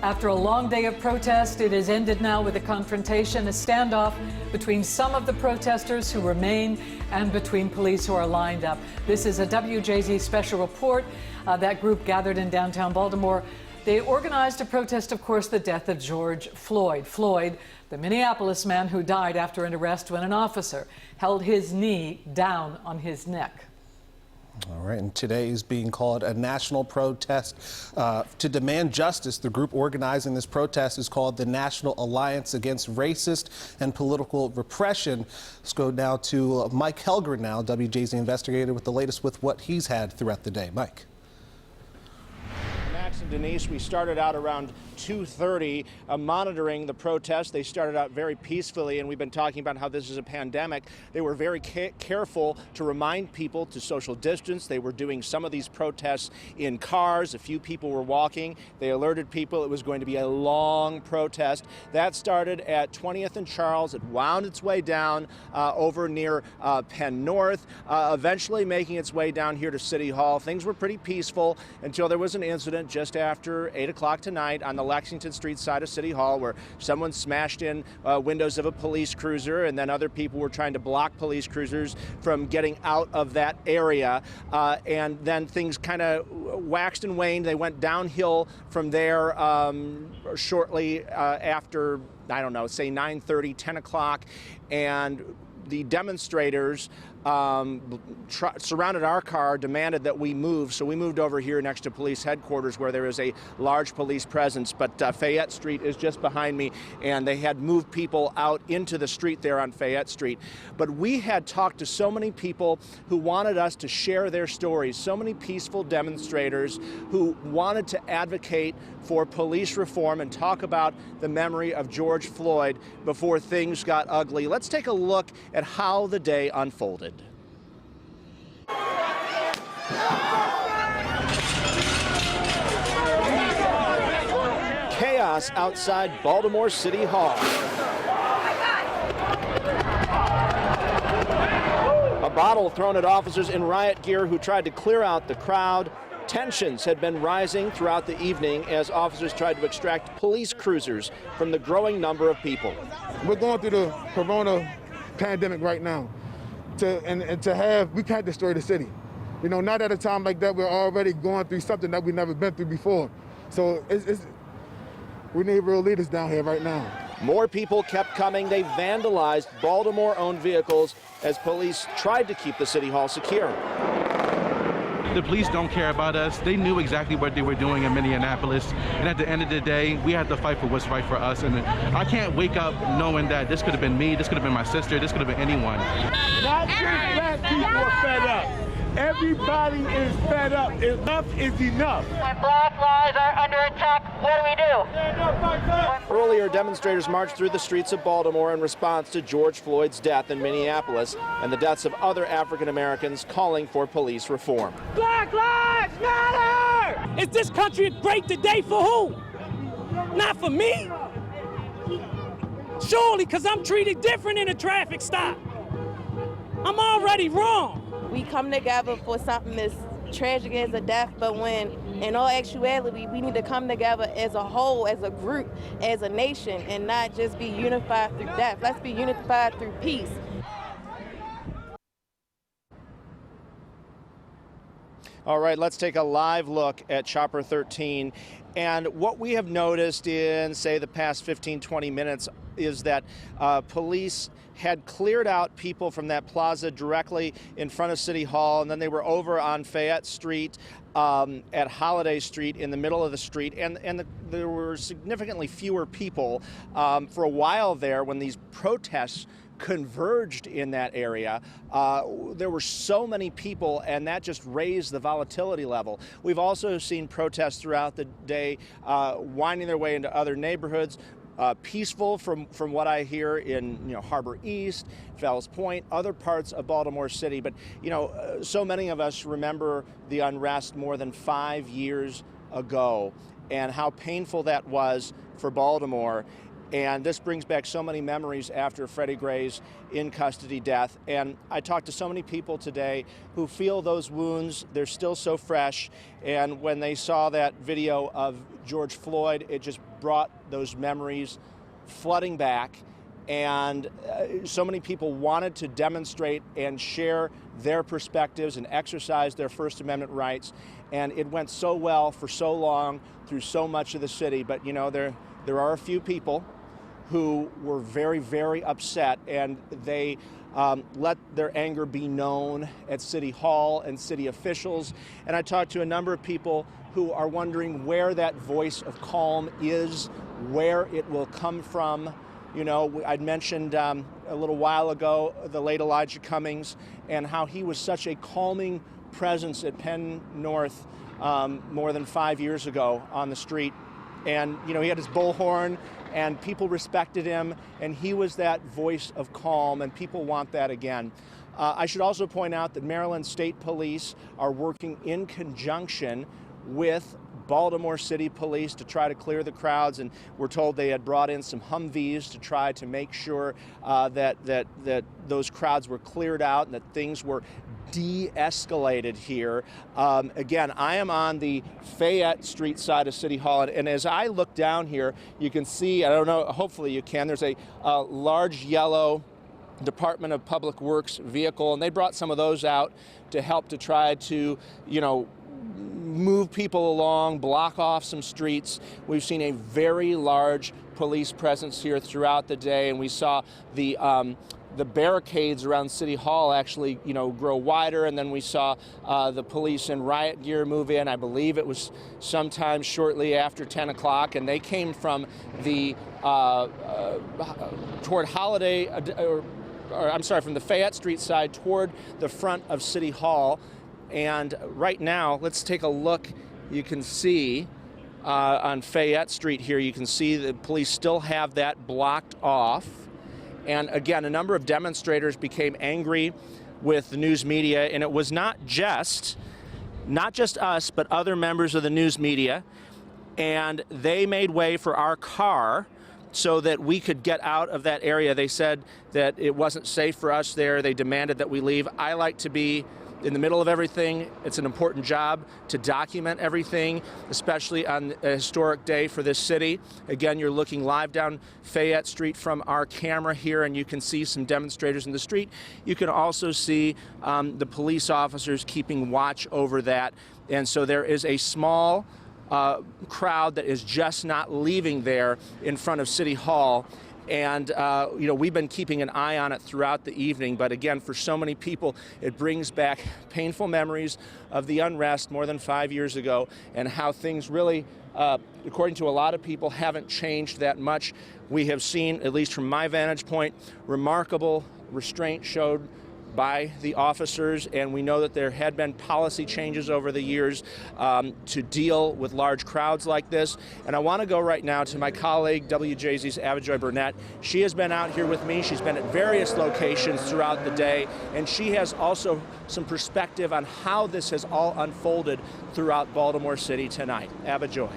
After a long day of protest, it has ended now with a confrontation, a standoff between some of the protesters who remain and between police who are lined up. This is a WJZ special report. That group gathered in downtown Baltimore. They organized to protest, of course, the death of George Floyd. Floyd, the Minneapolis man who died after an arrest when an officer held his knee down on his neck. All right, and today is being called a national protest to demand justice. The group organizing this protest is called the National Alliance Against Racist and Political Repression. Let's go now to Mike Helger now, WJZ investigator, with the latest with what he's had throughout the day. Mike. Max and Denise, we started out around 2:30 monitoring the protest. They started out very peacefully, and we've been talking about how this is a pandemic. They were very careful to remind people to social distance. They were doing some of these protests in cars. A few people were walking. They alerted people it was going to be a long protest. That started at 20th and Charles. It wound its way down over near Penn North, eventually making its way down here to City Hall. Things were pretty peaceful until there was an incident just after 8 o'clock tonight on the Lexington Street side of City Hall where someone smashed in windows of a police cruiser, and then other people were trying to block police cruisers from getting out of that area. And then things kind of waxed and waned. They went downhill from there shortly after, I don't know, say 9:30, 10 o'clock. And the demonstrators surrounded our car, demanded that we move, so we moved over here next to police headquarters where there is a large police presence, but Fayette Street is just behind me, and they had moved people out into the street there on Fayette Street. But we had talked to so many people who wanted us to share their stories, so many peaceful demonstrators who wanted to advocate for police reform and talk about the memory of George Floyd before things got ugly. Let's take a look at how the day unfolded. Chaos outside Baltimore City Hall. A bottle thrown at officers in riot gear who tried to clear out the crowd. Tensions had been rising throughout the evening as officers tried to extract police cruisers from the growing number of people. We're going through the corona pandemic right now. We can't destroy the city. You know, not at a time like that. We're already going through something that we've never been through before. So we need real leaders down here right now. More people kept coming. They vandalized Baltimore-owned vehicles as police tried to keep the City Hall secure. The police don't care about us. They knew exactly what they were doing in Minneapolis. And at the end of the day, we had to fight for what's right for us. And I can't wake up knowing that this could have been me, this could have been my sister, this could have been anyone. Not just black people are fed up. Everybody is fed up. Enough is enough. When black lives are under attack, what do we do? Earlier, demonstrators marched through the streets of Baltimore in response to George Floyd's death in Minneapolis and the deaths of other African Americans, calling for police reform. Black lives matter! Is this country a great today for who? Not for me. Surely, because I'm treated different in a traffic stop. I'm already wrong. We come together for something as tragic as a death, but when, in all actuality, we need to come together as a whole, as a group, as a nation, and not just be unified through death. Let's be unified through peace. All right, let's take a live look at Chopper 13. And what we have noticed in, say, the past 15, 20 minutes is that police had cleared out people from that plaza directly in front of City Hall, and then they were over on Fayette Street at Holiday Street in the middle of the street, and there were significantly fewer people for a while there when these protests converged in that area. There were so many people, and that just raised the volatility level. We've also seen protests throughout the day winding their way into other neighborhoods. Peaceful from what I hear in Harbor East, Fells Point, other parts of Baltimore City. But so many of us remember the unrest more than 5 years ago and how painful that was for Baltimore. And this brings back so many memories after Freddie Gray's in custody death. And I talked to so many people today who feel those wounds, they're still so fresh. And when they saw that video of George Floyd, it just brought those memories flooding back. And so many people wanted to demonstrate and share their perspectives and exercise their First Amendment rights. And it went so well for so long through so much of the city. But, you know, there are a few people who were very, very upset, and they let their anger be known at City Hall and city officials. And I talked to a number of people who are wondering where that voice of calm is, where it will come from. You know, I'd mentioned a little while ago the late Elijah Cummings and how he was such a calming presence at Penn North more than 5 years ago on the street. And, you know, he had his bullhorn, and people respected him, and he was that voice of calm, and people want that again. I should also point out that Maryland State Police are working in conjunction with Baltimore City Police to try to clear the crowds, and we're told they had brought in some Humvees to try to make sure that those crowds were cleared out and that things were de-escalated here. Again, I am on the Fayette Street side of City Hall, and as I look down here, you can see, I don't know, hopefully you can, there's a large yellow Department of Public Works vehicle, and they brought some of those out to help to try to, you know, move people along, block off some streets. We've seen a very large police presence here throughout the day, and we saw the barricades around City Hall actually, you know, grow wider, and then we saw the police in riot gear move in. I believe it was sometime shortly after 10 o'clock, and they came from the toward Holiday, from the Fayette Street side toward the front of City Hall. And right now, let's take a look. You can see on Fayette Street here, you can see the police still have that blocked off. And again, a number of demonstrators became angry with the news media, and it was not just us, but other members of the news media. And they made way for our car so that we could get out of that area. They said that it wasn't safe for us there. They demanded that we leave. I like to be in the middle of everything. It's an important job to document everything, especially on a historic day for this city. Again, you're looking live down Fayette Street from our camera here, and you can see some demonstrators in the street. You can also see the police officers keeping watch over that. And so there is a small crowd that is just not leaving there in front of City Hall. And, you know, we've been keeping an eye on it throughout the evening. But again, for so many people, it brings back painful memories of the unrest more than 5 years ago, and how things really, according to a lot of people, haven't changed that much. We have seen, at least from my vantage point, remarkable restraint showed by the officers, and we know that there had been policy changes over the years to deal with large crowds like this. And I want to go right now to my colleague, WJZ's Avajoy Burnett. She has been out here with me. She's been at various locations throughout the day, and she has also some perspective on how this has all unfolded throughout Baltimore City tonight. Avajoy.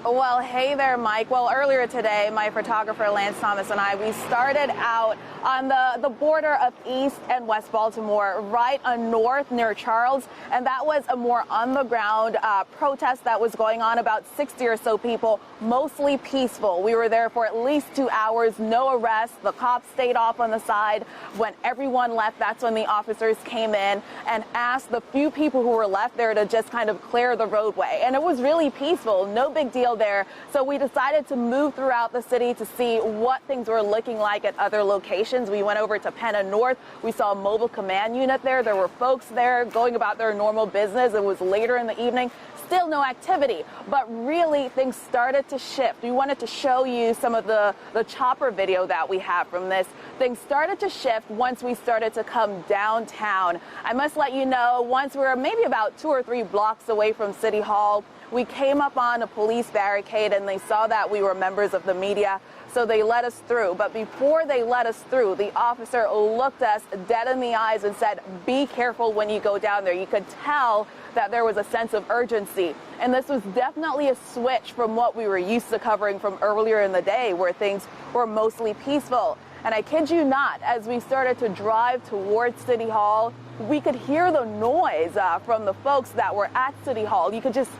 Well, hey there, Mike. Well, earlier today, my photographer, Lance Thomas, and I, we started out on the border of East and West Baltimore, right north near Charles, and that was a more on-the-ground protest that was going on, about 60 or so people, mostly peaceful. We were there for at least 2 hours, no arrests. The cops stayed off on the side. When everyone left, that's when the officers came in and asked the few people who were left there to just kind of clear the roadway. And it was really peaceful, no big deal there. So we decided to move throughout the city to see what things were looking like at other locations. We went over to Penn North. We saw a mobile command unit there. There were folks there going about their normal business. It was later in the evening. Still no activity, but really things started to shift. We wanted to show you some of the chopper video that we have from this. Things started to shift once we started to come downtown. I must let you know, once we were maybe about 2 or 3 blocks away from City Hall, We came up on a police barricade and they saw that we were members of the media, so they let us through. But before they let us through, the officer looked us dead in the eyes and said, "Be careful when you go down there." You could tell that there was a sense of urgency. And this was definitely a switch from what we were used to covering from earlier in the day, where things were mostly peaceful. And I kid you not, as we started to drive towards City Hall, we could hear the noise from the folks that were at City Hall. You could just,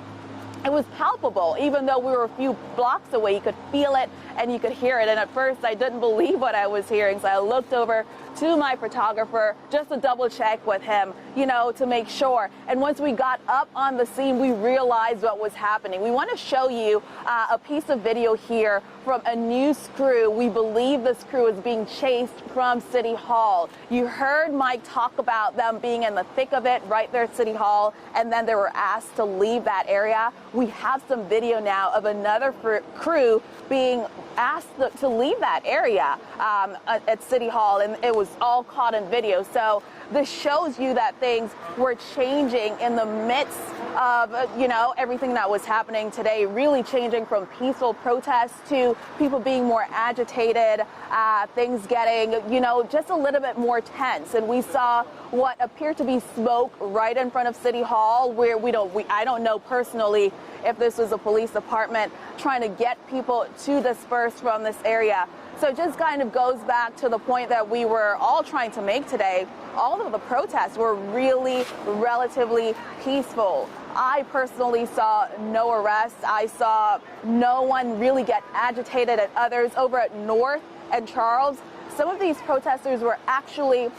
it was palpable. Even though we were a few blocks away, you could feel it and you could hear it. And at first, I didn't believe what I was hearing. So I looked over to my photographer just to double check with him, you know, to make sure. And once we got up on the scene, we realized what was happening. We want to show you a piece of video here from a news crew. We believe this crew is being chased from City Hall. You heard Mike talk about them being in the thick of it right there at City Hall, and then they were asked to leave that area. We have some video now of another crew being asked to leave that area at City Hall, and it was all caught in video. So this shows you that things were changing in the midst of, you know, everything that was happening today, really changing from peaceful protests to people being more agitated, things getting, you know, just a little bit more tense. And we saw what appeared to be smoke right in front of City Hall, where I don't know personally if this was a police department trying to get people to disperse from this area. So it just kind of goes back to the point that we were all trying to make today. All of the protests were really relatively peaceful. I personally saw no arrests. I saw no one really get agitated at others. Over at North and Charles, some of these protesters were actually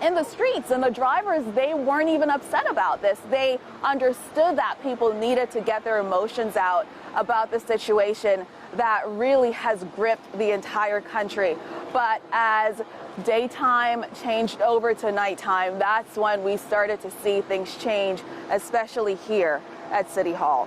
in the streets, and the drivers, they weren't even upset about this. They understood that people needed to get their emotions out about the situation that really has gripped the entire country. But as daytime changed over to nighttime, that's when we started to see things change, especially here at City Hall.